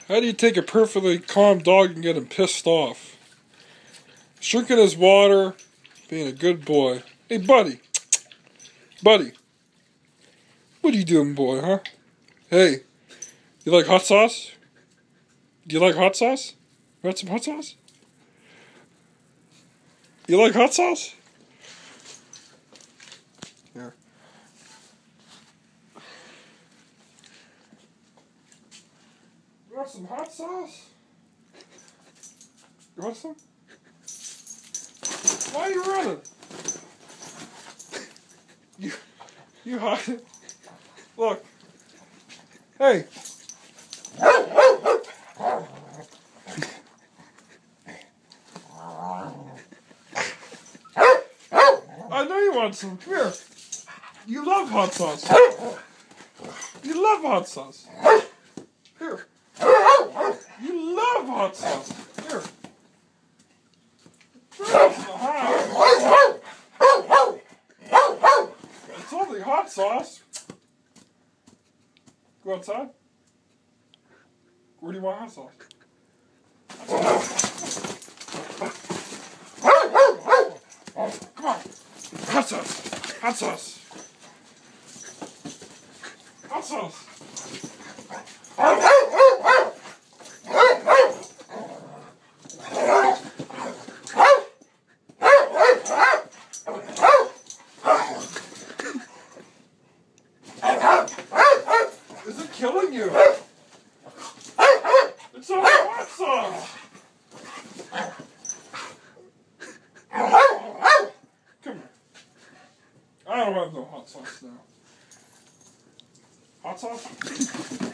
How do you take a perfectly calm dog and get him pissed off? Drinking his water, being a good boy. Hey, buddy. Buddy. What are you doing, boy, huh? Hey, you like hot sauce? Do you like hot sauce? Want some hot sauce? You like hot sauce? Here. You want some hot sauce? You want some? Why are you running? You hide. Look. Hey. I know you want some. Come here. You love hot sauce. You love hot sauce. Here. You love hot sauce. Here. It's only hot sauce. Go outside. Where do you want hot sauce? Come on. Hot sauce. Hot sauce. Hot sauce. Is it killing you? It's only hot sauce. Come here. I don't have no hot sauce now. Hot sauce?